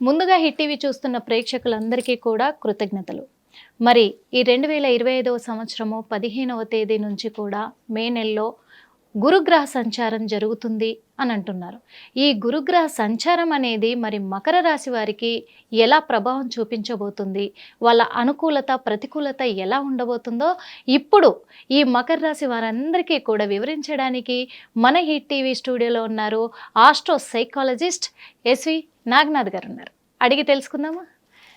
ముందుగా hit TV చూస్తున్న ప్రేక్షకులందరికీ కూడా కృతజ్ఞతలు. మరి ఈ 2025వ సంవత్సరము 15వ తేదీ నుంచి కూడా మే నెలలో గురుగ్రహ సంచారం జరుగుతుంది అని అంటున్నారు. ఈ గురుగ్రహ సంచారం అనేది మరి మకర రాశి వారికి ఎలా ప్రభావం చూపించబోతుంది, వాళ్ళ అనుకూలత ప్రతికూలత ఎలా ఉండబోతుందో ఇప్పుడు ఈ మకర రాశి వారందరికీ కూడా వివరించడానికి మన హిట్ టీవీ స్టూడియోలో ఉన్నారు ఆస్ట్రో సైకాలజిస్ట్ ఎస్వి నాగనాథ్ గారు ఉన్నారు. అడిగి తెలుసుకుందామా?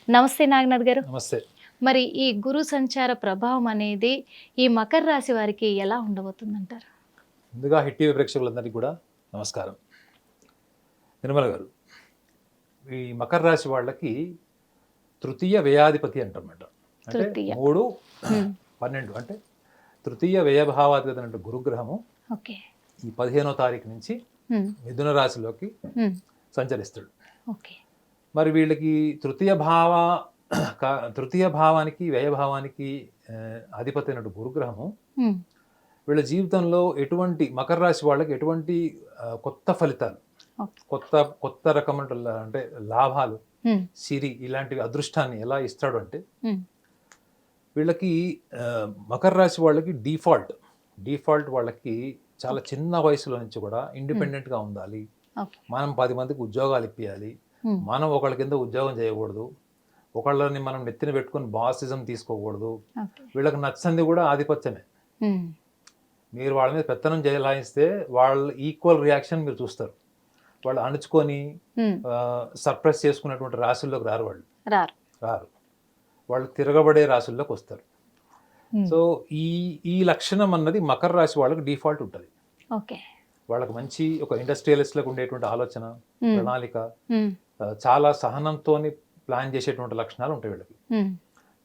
నమస్తే నాగనాథ్ గారు. నమస్తే. మరి ఈ గురు సంచార ప్రభావం అనేది ఈ మకర రాశి వారికి ఎలా ఉండబోతుందంటారు? ముందుగా హిట్ టీవీ ప్రేక్షకులందరికీ కూడా నమస్కారం. నిర్మల గారు, ఈ మకర రాశి వాళ్ళకి తృతీయ వ్యయాధిపతి అంటమాట. అంటే 3, 12 అంటే తృతీయ వ్యయభావాధిపతి అంటే గురుగ్రహము ఈ 15వ తారీఖు నుంచి మిథున రాశిలోకి సంచరిస్తాడు. మరి వీళ్ళకి తృతీయ భావానికి వ్యయభావానికి అధిపతి అయినట్టు గురుగ్రహము వీళ్ళ జీవితంలో ఎటువంటి మకర రాశి వాళ్ళకి ఎటువంటి కొత్త ఫలితాలు, కొత్త రకమైన అంటే లాభాలు, సిరి ఇలాంటివి అదృష్టాన్ని ఎలా ఇస్తాడు అంటే వీళ్ళకి మకర రాశి వాళ్ళకి డిఫాల్ట్ వాళ్ళకి చాలా చిన్న వయసులో నుంచి కూడా ఇండిపెండెంట్గా ఉండాలి. మనం 10 మందికి ఉద్యోగాలు ఇప్పియాలి, మనం ఒకళ్ళ కింద ఉద్యోగం చేయకూడదు, ఒకళ్ళని మనం నెత్తిన పెట్టుకుని బాసిజం తీసుకోకూడదు. వీళ్ళకి నచ్చంది కూడా ఆధిపత్యమే. మీరు వాళ్ళ మీద పెత్తనం చేయలాయిస్తే వాళ్ళ ఈక్వల్ రియాక్షన్ మీరు చూస్తారు. వాళ్ళు అణుచుకొని సర్ప్రైజ్ చేసుకున్నటువంటి రాశుల్లోకి రారు. వాళ్ళు తిరగబడే రాశుల్లోకి వస్తారు. సో ఈ లక్షణం అన్నది మకర రాశి వాళ్ళకి డిఫాల్ట్ ఉంటుంది. వాళ్ళకి మంచి ఒక ఇండస్ట్రియలిస్ట్లకు ఉండేటువంటి ఆలోచన, ప్రణాళిక, చాలా సహనంతో ప్లాన్ చేసేటువంటి లక్షణాలు ఉంటాయి వీళ్ళకి.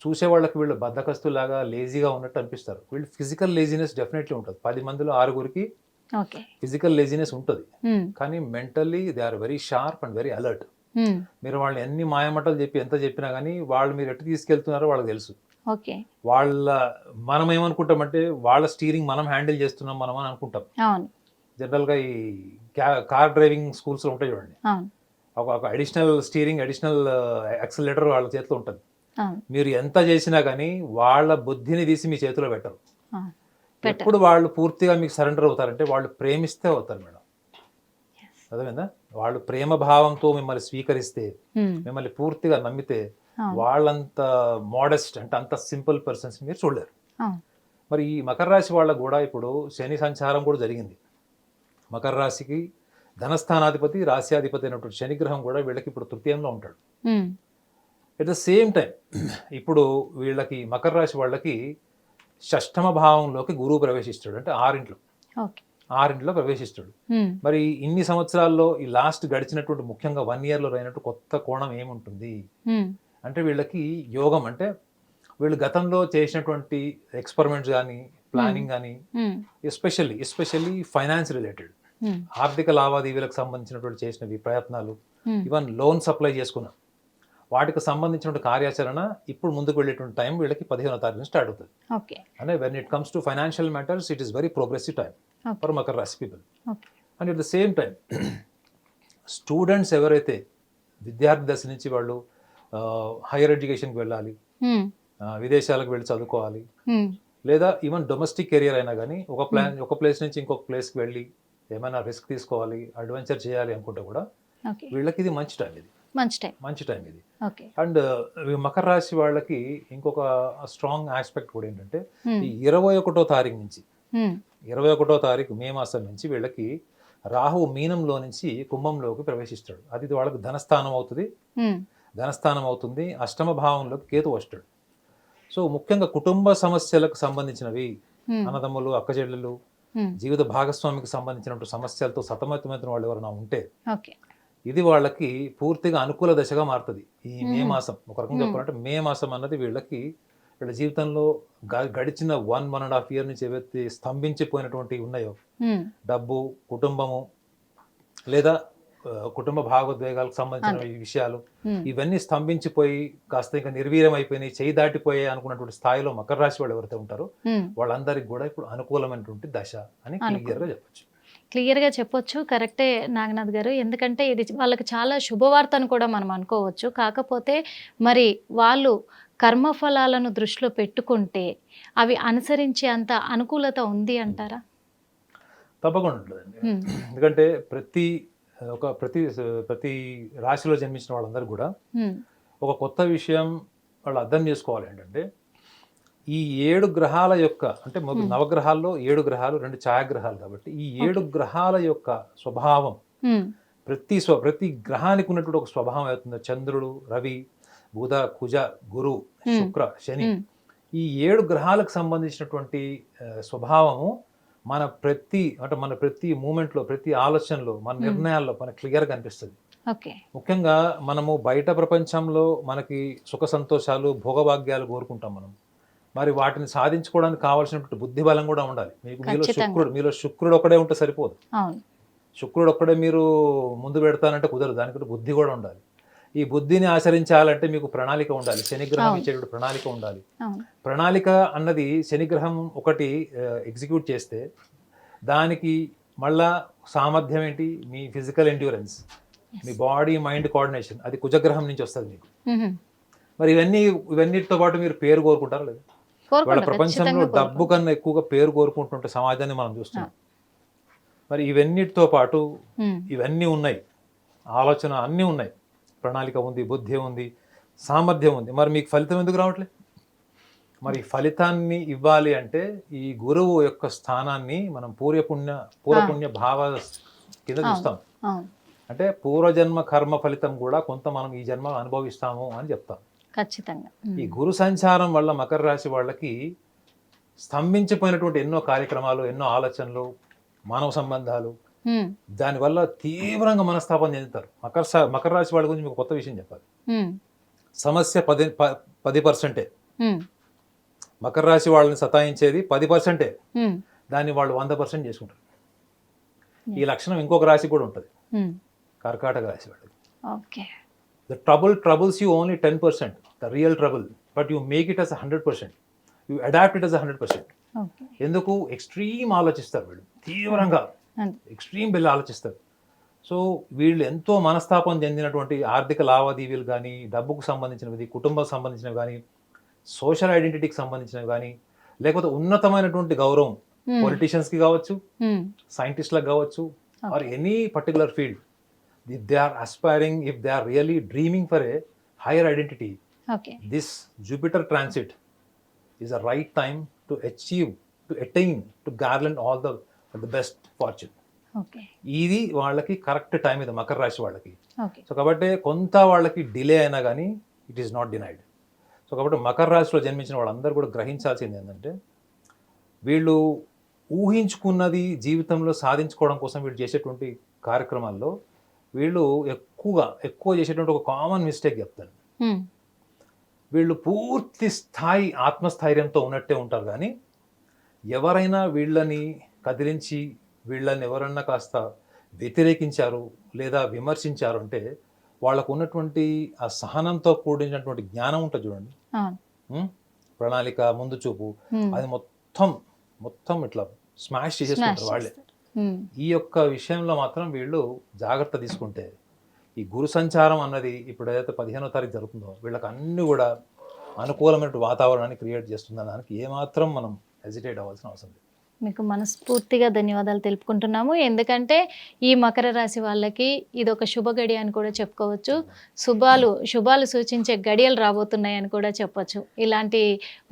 చూసే వాళ్ళకి వీళ్ళు బద్ధకస్తులాగా లేజీగా ఉన్నట్టు అనిపిస్తారు. వీళ్ళు ఫిజికల్ లేజినెస్ డెఫినెట్లీ ఉంటుంది. 10 మందిలో 6గురికి ఫిజికల్ లేజినెస్ ఉంటుంది, కానీ mentally they are very sharp and very alert. మీరు వాళ్ళని ఎన్ని మాయమటలు చెప్పి ఎంత చెప్పినా కానీ వాళ్ళు మీరు ఎట్టు తీసుకెళ్తున్నారో వాళ్ళకి తెలుసు. మనం ఏమనుకుంటామంటే వాళ్ళ స్టీరింగ్ మనం హ్యాండిల్ చేస్తున్నాం మనం అని అనుకుంటాం. జనరల్గా ఈ కార్ డ్రైవింగ్ స్కూల్స్లో ఉంటాయి చూడండి, ఒక అడిషనల్ స్టీరింగ్, అడిషనల్ యాక్సిలరేటర్ వాళ్ళ చేతిలో ఉంటుంది. మీరు ఎంత చేసినా కానీ వాళ్ళ బుద్ధిని తీసి మీ చేతిలో పెట్టరు. ఎప్పుడు వాళ్ళు పూర్తిగా మీకు సరెండర్ అవుతారంటే వాళ్ళు ప్రేమిస్తే అవుతారు మేడం. అర్థమైందా? వాళ్ళు ప్రేమ భావంతో మిమ్మల్ని స్వీకరిస్తే, మిమ్మల్ని పూర్తిగా నమ్మితే వాళ్ళంత మోడెస్ట్ అంటే అంత సింపుల్ పర్సన్స్ మీరు చూడలేరు. మరి ఈ మకర రాశి వాళ్ళకు కూడా ఇప్పుడు శని సంచారం కూడా జరిగింది. మకర రాశికి ధనస్థానాధిపతి, రాశ్యాధిపతి అయినటువంటి శనిగ్రహం కూడా వీళ్ళకి ఇప్పుడు తృతీయంలో ఉంటాడు. ఎట్ ద సేమ్ టైం ఇప్పుడు వీళ్ళకి మకర రాశి వాళ్ళకి షష్ఠమ భావంలోకి గురువు ప్రవేశిస్తాడు. అంటే 6 ప్రవేశిస్తాడు. మరి ఇన్ని సంవత్సరాల్లో ఈ లాస్ట్ గడిచినటువంటి ముఖ్యంగా 1 yearలో అయినట్టు కొత్త కోణం ఏముంటుంది అంటే వీళ్ళకి యోగం. అంటే వీళ్ళు గతంలో చేసినటువంటి ఎక్స్పెరిమెంట్స్ కానీ ప్లానింగ్ కానీ ఎస్పెషల్లీ ఫైనాన్స్ రిలేటెడ్ ఆర్థిక లావాదేవీలకు సంబంధించినటువంటి చేసినవి ప్రయత్నాలు, ఈవెన్ లోన్ సప్లై చేసుకున్నాం, వాటికి సంబంధించిన కార్యాచరణ ఇప్పుడు ముందుకు వెళ్ళేటువంటి టైం వీళ్ళకి 15వ తారీఖు నుంచి స్టార్ట్ అవుతుంది. అంటే when it comes to financial matters it is very progressive time for Makar రాశి people. And at the same time students ఎవరైతే విద్యార్థి దశ నుంచి వాళ్ళు హైయర్ ఎడ్యుకేషన్కి వెళ్ళాలి, విదేశాలకు వెళ్ళి చదువుకోవాలి, లేదా ఈవెన్ డొమెస్టిక్ కెరియర్ అయినా కానీ ఒక ప్లేస్ నుంచి ఇంకొక ప్లేస్కి వెళ్ళి ఏమైనా రిస్క్ తీసుకోవాలి, అడ్వెంచర్ చేయాలి అనుకుంటే కూడా వీళ్ళకి ఇది మంచి టైం ఇది. అండ్ మకర రాశి వాళ్ళకి ఇంకొక స్ట్రాంగ్ ఆస్పెక్ట్ కూడా ఏంటంటే ఈ 21వ తారీఖు నుంచి 21వ తారీఖు మే మాసం నుంచి వీళ్ళకి రాహువు మీనంలో నుంచి కుంభంలోకి ప్రవేశిస్తాడు. అది వాళ్ళకి ధనస్థానం అవుతుంది. అష్టమ భావంలోకి కేతు వస్తాడు. సో ముఖ్యంగా కుటుంబ సమస్యలకు సంబంధించినవి, అన్నదమ్ములు, అక్కచెల్లెలు, జీవిత భాగస్వామికి సంబంధించినటువంటి సమస్యలతో సతమతమైన వాళ్ళు ఎవరైనా ఉంటే ఇది వాళ్ళకి పూర్తిగా అనుకూల దశగా మారుతుంది ఈ మే మాసం. ఒక రకంగా చెప్పాలంటే మే మాసం అన్నది వీళ్ళ జీవితంలో గడిచిన 1.5 year నుంచి ఏవైతే స్తంభించిపోయినటువంటి ఉన్నాయో, డబ్బు, కుటుంబము లేదా కుటుంబ భావోద్వేగాలకు సంబంధించిన విషయాలు, ఇవన్నీ స్తంభించిపోయి కాస్త ఇంకా నిర్వీర్యం అయిపోయినాయి, చేయి దాటిపోయాయి అనుకున్నటువంటి స్థాయిలో మకర రాశి వాళ్ళు ఎవరైతే ఉంటారో వాళ్ళందరికీ కూడా ఇప్పుడు అనుకూలమైనటువంటి దశ అని క్లియర్గా చెప్పచ్చు. క్లియర్గా చెప్పొచ్చు. కరెక్టే నాగనాథ్ గారు. ఎందుకంటే ఇది వాళ్ళకి చాలా శుభవార్త అని కూడా మనం అనుకోవచ్చు. కాకపోతే మరి వాళ్ళు కర్మఫలాలను దృష్టిలో పెట్టుకుంటే అవి అనుసరించే అంత అనుకూలత ఉంది అంటారా? తప్పకుండా ఉంటుందండి. ఎందుకంటే ప్రతి రాశిలో జన్మించిన వాళ్ళందరూ కూడా ఒక కొత్త విషయం వాళ్ళు అర్థం చేసుకోవాలి. ఏంటంటే ఈ 7 గ్రహాల యొక్క అంటే నవగ్రహాల్లో 7 గ్రహాలు 2 ఛాయాగ్రహాలు కాబట్టి ఈ 7 గ్రహాల యొక్క స్వభావం ప్రతి గ్రహానికి ఉన్నటువంటి ఒక స్వభావం అవుతుంది. చంద్రుడు, రవి, బుధ, కుజ, గురు, శుక్ర, శని, ఈ 7 గ్రహాలకు సంబంధించినటువంటి స్వభావము మన ప్రతి మూమెంట్లో, ప్రతి ఆలోచనలో, మన నిర్ణయాల్లో మనకు క్లియర్గా అనిపిస్తుంది. ముఖ్యంగా మనము బయట ప్రపంచంలో మనకి సుఖ సంతోషాలు, భోగభాగ్యాలు కోరుకుంటాం మనం. మరి వాటిని సాధించుకోవడానికి కావాల్సినటువంటి బుద్ధి బలం కూడా ఉండాలి. మీలో శుక్రుడు ఒక్కడే ఉంటే సరిపోదు. శుక్రుడు ఒక్కడే మీరు ముందు పెడతానంటే కుదరదు. దానికి బుద్ధి కూడా ఉండాలి. ఈ బుద్ధిని ఆచరించాలంటే మీకు ప్రణాళిక ఉండాలి. శనిగ్రహం ఇచ్చేటువంటి ప్రణాళిక ఉండాలి. ప్రణాళిక అన్నది శనిగ్రహం ఒకటి ఎగ్జిక్యూట్ చేస్తే దానికి మళ్ళా సామర్థ్యం ఏంటి? మీ ఫిజికల్ ఎండ్యూరెన్స్, మీ బాడీ మైండ్ కోఆర్డినేషన్, అది కుజగ్రహం నుంచి వస్తుంది మీకు. మరి ఇవన్నిటితో పాటు మీరు పేరు కోరుకుంటారా లేదా? వాళ్ళ ప్రపంచంలో డబ్బు కన్నా ఎక్కువగా పేరు కోరుకుంటుంటే సమాజాన్ని మనం చూస్తున్నాం. మరి ఇవన్నిటితో పాటు ఇవన్నీ ఉన్నాయి, ఆలోచన అన్నీ ఉన్నాయి, ప్రణాళిక ఉంది, బుద్ధి ఉంది, సామర్థ్యం ఉంది. మరి మీకు ఫలితం ఎందుకు రావట్లేదు? మరి ఫలితాన్ని ఇవ్వాలి అంటే ఈ గురువు యొక్క స్థానాన్ని మనం పూర్వపుణ్య భావ కింద చూస్తాం. అంటే పూర్వజన్మ కర్మ ఫలితం కూడా కొంత మనం ఈ జన్మ అనుభవిస్తాము అని చెప్తాం. ఖచ్చితంగా ఈ గురు సంచారం వల్ల మకర రాశి వాళ్ళకి స్తంభించిపోయినటువంటి ఎన్నో కార్యక్రమాలు, ఎన్నో ఆలోచనలు, మానవ సంబంధాలు, దానివల్ల తీవ్రంగా మనస్తాపం చెందుతారు. మకర రాశి వాళ్ళ గురించి మీకు కొత్త విషయం చెప్పాలి. సమస్య 10%. మకర రాశి వాళ్ళని సతాయించేది 10%. దాన్ని వాళ్ళు 100% చేసుకుంటారు. ఈ లక్షణం ఇంకొక రాశి కూడా ఉంటుంది, కర్కాటక రాశి వాళ్ళకి. The troubles you only 10%, the real trouble, but you make it as 100%. You adapt it as 100%. ఎందుకు? ఎక్స్ట్రీమ్ ఆలోచిస్తారు వీళ్ళు, తీవ్రంగా ఎక్స్ట్రీమ్ బిల్ ఆలోచిస్తారు. సో వీళ్ళు ఎంతో మనస్తాపం చెందినటువంటి ఆర్థిక లావాదేవీలు కానీ, డబ్బుకు సంబంధించినవి, కుటుంబం సంబంధించినవి కానీ, సోషల్ ఐడెంటిటీకి సంబంధించినవి కానీ, లేకపోతే ఉన్నతమైనటువంటి గౌరవం పొలిటీషియన్స్కి కావచ్చు, సైంటిస్ట్లకు కావచ్చు, or any particular field. If they are aspiring, if they are really dreaming for a higher identity, this Jupiter transit is a right time to attain, to garland all the best fortune. ఇది వాళ్ళకి correct time, ఇది మకర రాశి వాళ్ళకి. So కాబట్టి కొంత వాళ్ళకి delay అయినా కానీ it is not denied. So కాబట్టి మకర రాశిలో జన్మించిన వాళ్ళందరూ కూడా గ్రహించాల్సింది ఏంటంటే, వీళ్ళు ఊహించుకున్నది జీవితంలో సాధించుకోవడం కోసం వీళ్ళు చేసేటువంటి కార్యక్రమాల్లో వీళ్ళు ఎక్కువ చేసేటువంటి ఒక కామన్ మిస్టేక్ చెప్తాను. వీళ్ళు పూర్తి స్థాయి ఆత్మస్థైర్యంతో ఉన్నట్టే ఉంటారు, కానీ ఎవరైనా వీళ్ళని కదిలించి వీళ్ళని ఎవరన్నా కాస్త వ్యతిరేకించారు లేదా విమర్శించారు అంటే వాళ్ళకు ఉన్నటువంటి ఆ సహనంతో కూడినటువంటి జ్ఞానం ఉంటుంది చూడండి, ప్రణాళిక, ముందు చూపు, అది మొత్తం ఇట్లా స్మాష్ చేసేసుకుంటారు వాళ్ళే. ఈ యొక్క విషయంలో మాత్రం వీళ్ళు జాగ్రత్త తీసుకుంటే, ఈ గురు సంచారం అన్నది ఇప్పుడు ఏదైతే 15వ తారీఖు జరుగుతుందో వీళ్ళకి అన్ని కూడా అనుకూలమైన వాతావరణాన్ని క్రియేట్ చేస్తుందని దానికి ఏమాత్రం మనం హెజిటేట్ అవ్వాల్సిన అవసరం లేదు. మీకు మనస్ఫూర్తిగా ధన్యవాదాలు తెలుపుకుంటున్నాము. ఎందుకంటే ఈ మకర రాశి వాళ్ళకి ఇది ఒక శుభ గడియ అని కూడా చెప్పుకోవచ్చు. శుభాలు సూచించే గడియలు రాబోతున్నాయని కూడా చెప్పొచ్చు. ఇలాంటి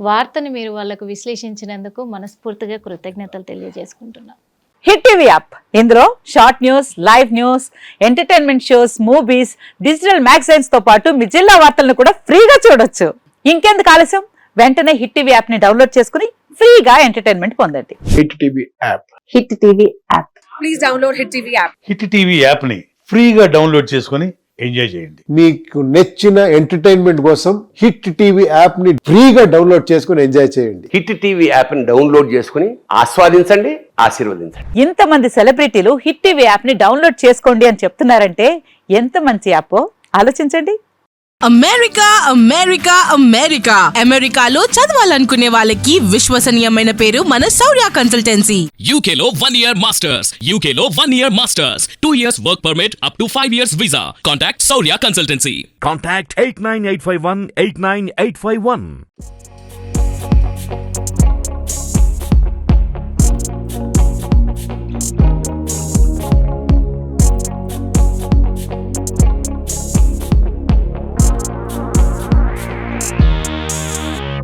వార్తని మీరు వాళ్ళకు విశ్లేషించినందుకు మనస్ఫూర్తిగా కృతజ్ఞతలు తెలియజేసుకుంటున్నాం. హిట్ టీవీ యాప్, ఇందులో short news, live news, entertainment shows, movies, digital magazines తో పాటు మీ జిల్లా వార్తలను కూడా ఫ్రీగా చూడొచ్చు. ఇంకెందుకు ఆలస్యం? వెంటనే హిట్ టీవీ యాప్ ని డౌన్లోడ్ చేసుకుని ఫ్రీగా ఎంటర్టైన్మెంట్ పొందండి. Hit TV app. Hit TV app. Please download hit TV app. Hit TV app ని ఫ్రీగా డౌన్లోడ్ చేసుకుని ఎంజాయ్ చేయండి. మీకు నచ్చిన ఎంటర్టైన్మెంట్ కోసం హిట్ టీవీ యాప్ ని ఫ్రీగా డౌన్లోడ్ చేసుకుని ఎంజాయ్ చేయండి. హిట్ టీవీ యాప్ ని డౌన్లోడ్ చేసుకుని ఆస్వాదించండి, ఆశీర్వదించండి. ఇంతమంది సెలబ్రిటీలు హిట్ టీవీ యాప్ ని డౌన్లోడ్ చేసుకోండి అని చెప్తున్నారంటే ఎంత మంచి యాప్ ఆలోచించండి. అమెరికా అమెరికా అమెరికా అమెరికాలో చదవాలనుకునే వాళ్ళకి విశ్వసనీయమైన పేరు మన శౌర్య consultancy. UK Law 1 Year Masters. UK Law 1 Year Masters. 2 years work permit up to 5 years visa. Contact Saurya Consultancy. Contact 89851 89851.